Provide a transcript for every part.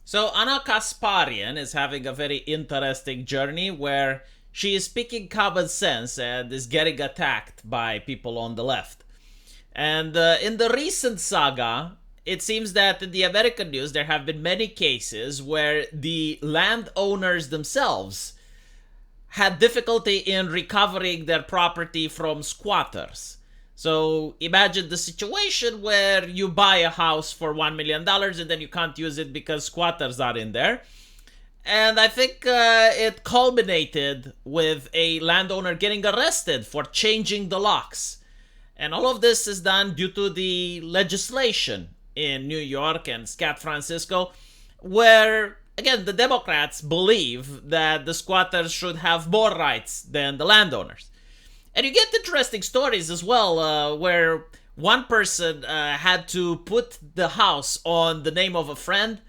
So Anna Kasparian is having a very interesting journey where she is speaking common sense and is getting attacked by people on the left. And in the recent saga, it seems that in the American news there have been many cases where the landowners themselves had difficulty in recovering their property from squatters. So imagine the situation where you buy a house for $1 million and then you can't use it because squatters are in there. And I think it culminated with a landowner getting arrested for changing the locks. And all of this is done due to the legislation in New York and San Francisco, where, again, the Democrats believe that the squatters should have more rights than the landowners. And you get interesting stories as well, where one person had to put the house on the name of a friend,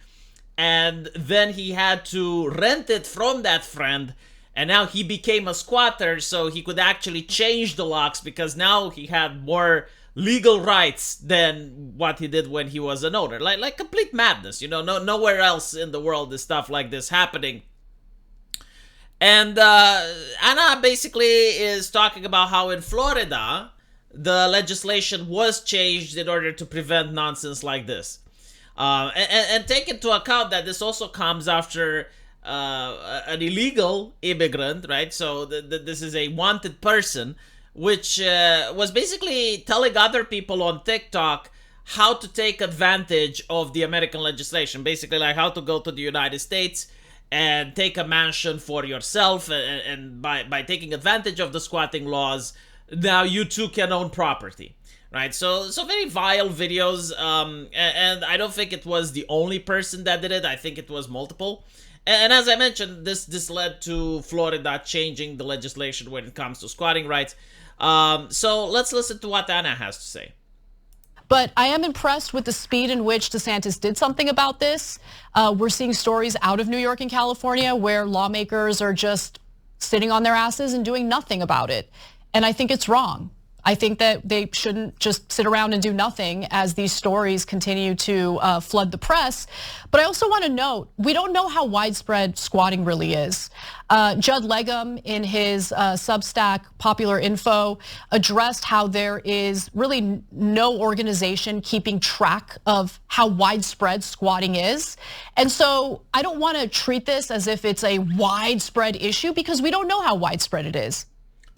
and then he had to rent it from that friend, and now he became a squatter, so he could actually change the locks because now he had more legal rights than what he did when he was an owner. Like complete madness, nowhere else in the world is stuff like this happening. And Anna basically is talking about how in Florida, the legislation was changed in order to prevent nonsense like this. And take into account that this also comes after an illegal immigrant, right? So this is a wanted person, which was basically telling other people on TikTok how to take advantage of the American legislation. Basically, like how to go to the United States and take a mansion for yourself, and by taking advantage of the squatting laws, now you too can own property, right? So very vile videos, and I don't think it was the only person that did it. I think it was multiple. And as I mentioned, this led to Florida changing the legislation when it comes to squatting rights. So let's listen to what Anna has to say. But I am impressed with the speed in which DeSantis did something about this. We're seeing stories out of New York and California where lawmakers are just sitting on their asses and doing nothing about it. And I think it's wrong. I think that they shouldn't just sit around and do nothing as these stories continue to flood the press. But I also want to note, we don't know how widespread squatting really is. Judd Legum, in his Substack Popular Info, addressed how there is really no organization keeping track of how widespread squatting is. And so I don't want to treat this as if it's a widespread issue because we don't know how widespread it is.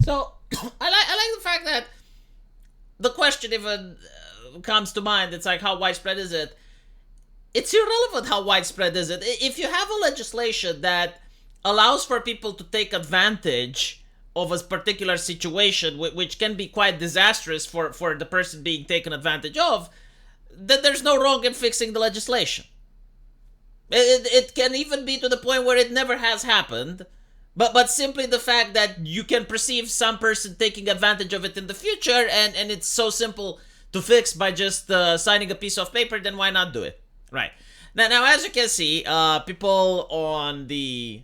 So I like the fact that the question even comes to mind. It's like, how widespread is it? It's irrelevant how widespread is it. If you have a legislation that allows for people to take advantage of a particular situation, which can be quite disastrous for the person being taken advantage of, then there's no wrong in fixing the legislation. It can even be to the point where it never has happened. But simply the fact that you can perceive some person taking advantage of it in the future, and it's so simple to fix by just signing a piece of paper, then why not do it? Right. Now as you can see, people on the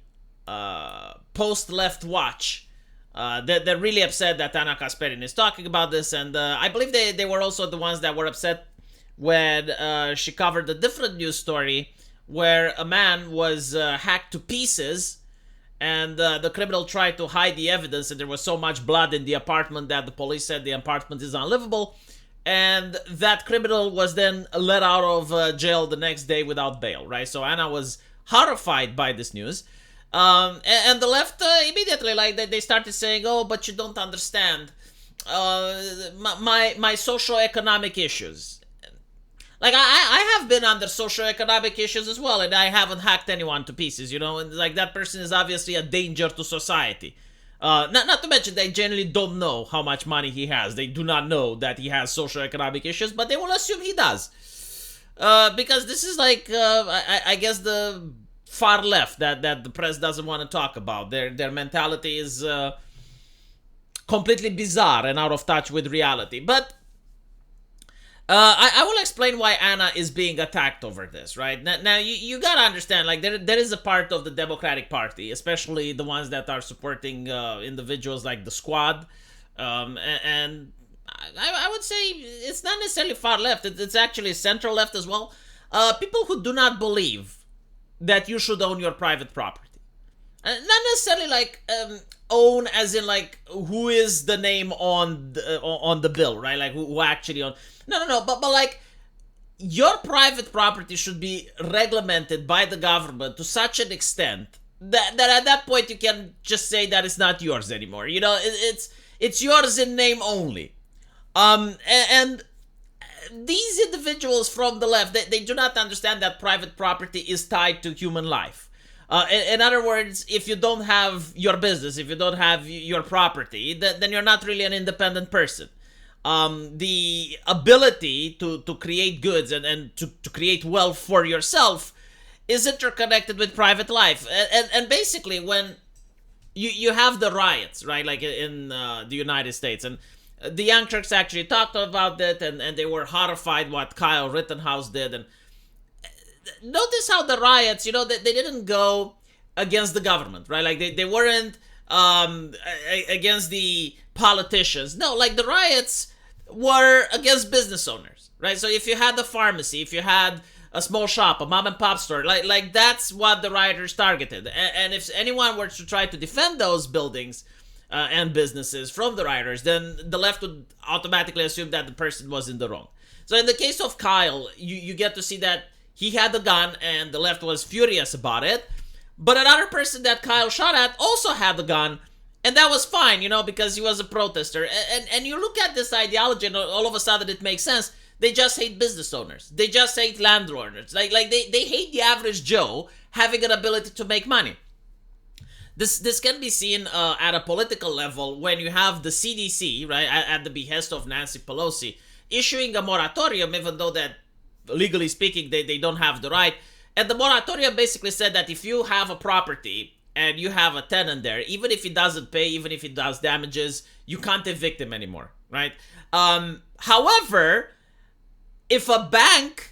post-left watch, they're really upset that Anna Kasparian is talking about this, and I believe they were also the ones that were upset when she covered a different news story where a man was hacked to pieces, and the criminal tried to hide the evidence, and there was so much blood in the apartment that the police said the apartment is unlivable, and that criminal was then let out of jail the next day without bail, right? So Anna was horrified by this news, and the left immediately, like, they started saying, oh, but you don't understand my socioeconomic issues. Like, I have been under socioeconomic issues as well, and I haven't hacked anyone to pieces, and like, that person is obviously a danger to society. Not to mention, they generally don't know how much money he has. They do not know that he has socioeconomic issues, but they will assume he does. Because this is like, I guess, the far left that the press doesn't want to talk about. Their mentality is completely bizarre and out of touch with reality. But I will explain why Anna is being attacked over this, right? Now you gotta understand, like, there is a part of the Democratic Party, especially the ones that are supporting individuals like the Squad, and I would say it's not necessarily far left, it's actually center left as well. People who do not believe that you should own your private property. Not necessarily like own as in like who is the name on the bill, right? Like who actually own. No. But like your private property should be regulated by the government to such an extent that at that point you can just say that it's not yours anymore. You know, it's yours in name only. And these individuals from the left, they do not understand that private property is tied to human life. In other words, if you don't have your business, if you don't have your property, then you're not really an independent person. The ability to create goods and to create wealth for yourself is interconnected with private life. And basically, when you have the riots, right, like in the United States, and the Young Turks actually talked about that, and they were horrified what Kyle Rittenhouse did. And notice how the riots, you know, they didn't go against the government, right? Like they weren't against the politicians. No, like the riots were against business owners, right? So if you had the pharmacy, if you had a small shop, a mom and pop store, like that's what the rioters targeted. And if anyone were to try to defend those buildings and businesses from the rioters, then the left would automatically assume that the person was in the wrong. So in the case of Kyle, you get to see that he had the gun and the left was furious about it. But another person that Kyle shot at also had the gun, and that was fine, you know, because he was a protester. And you look at this ideology and all of a sudden it makes sense. They just hate business owners. They just hate landlords. Like they hate the average Joe having an ability to make money. This can be seen at a political level when you have the CDC, right, at the behest of Nancy Pelosi, issuing a moratorium, even though that, legally speaking, they don't have the right. And the moratorium basically said that if you have a property and you have a tenant there, even if he doesn't pay, even if he does damages, you can't evict him anymore, right? However, if a bank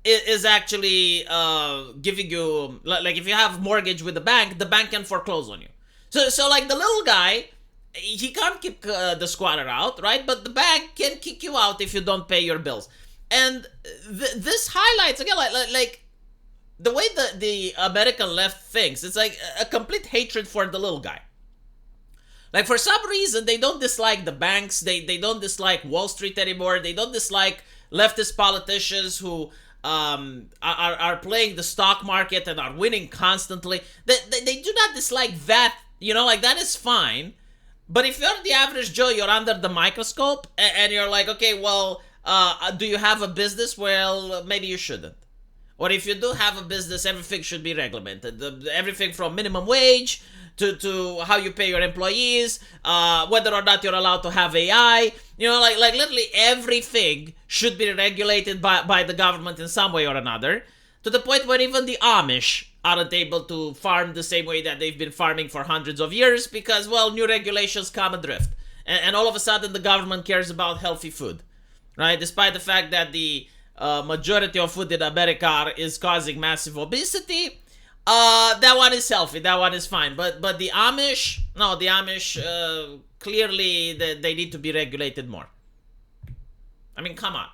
is actually giving you, like if you have mortgage with the bank can foreclose on you. So like the little guy, he can't kick the squatter out, right? But the bank can kick you out if you don't pay your bills. And this highlights, again, like the way the American left thinks. It's like a complete hatred for the little guy. Like for some reason, they don't dislike the banks. They don't dislike Wall Street anymore. They don't dislike leftist politicians who are playing the stock market and are winning constantly. They do not dislike that, you know, like that is fine. But if you're the average Joe, you're under the microscope and you're like, okay, well, do you have a business? Well, maybe you shouldn't. Or if you do have a business, everything should be regulated. Everything from minimum wage to how you pay your employees, whether or not you're allowed to have AI. You know, like literally everything should be regulated by the government in some way or another, to the point where even the Amish aren't able to farm the same way that they've been farming for hundreds of years because, well, new regulations come adrift. And all of a sudden the government cares about healthy food, right? Despite the fact that the majority of food in America is causing massive obesity, that one is healthy, that one is fine. But the Amish, no, the Amish, clearly they need to be regulated more. I mean, come on.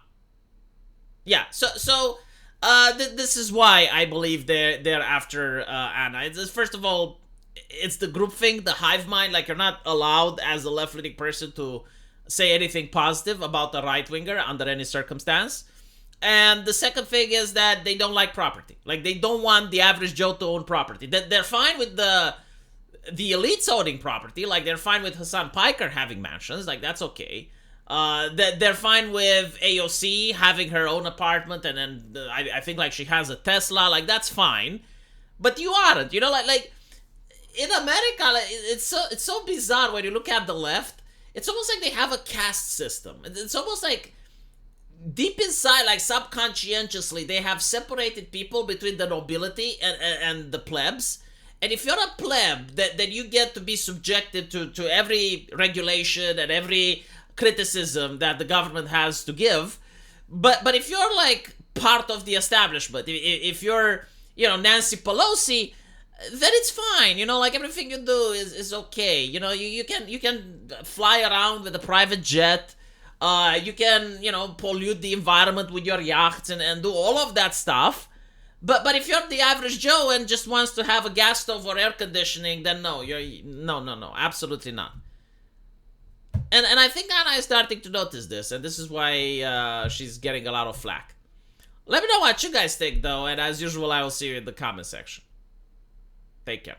Yeah, so this is why I believe they're after Anna. It's, first of all, it's the group thing, the hive mind. Like, you're not allowed as a left-leaning person to say anything positive about a right-winger under any circumstance. And the second thing is that they don't like property. Like, they don't want the average Joe to own property. They're fine with the elites owning property. Like, they're fine with Hassan Piker having mansions. Like, that's okay. They're fine with AOC having her own apartment, and then I think like she has a Tesla. Like, that's fine. But you aren't. You know, like in America, it's so bizarre when you look at the left. It's almost like they have a caste system. It's almost like deep inside, like subconsciously, they have separated people between the nobility and the plebs. And if you're a pleb, then you get to be subjected to every regulation and every criticism that the government has to give. But if you're like part of the establishment, if you're, you know, Nancy Pelosi, then it's fine. You know, like everything you do is okay. You know, you can fly around with a private jet. You can, you know, pollute the environment with your yachts and do all of that stuff. But if you're the average Joe and just wants to have a gas stove or air conditioning, then no, no, absolutely not. And I think Anna is starting to notice this, and this is why she's getting a lot of flack. Let me know what you guys think, though, and as usual, I will see you in the comment section. Take care.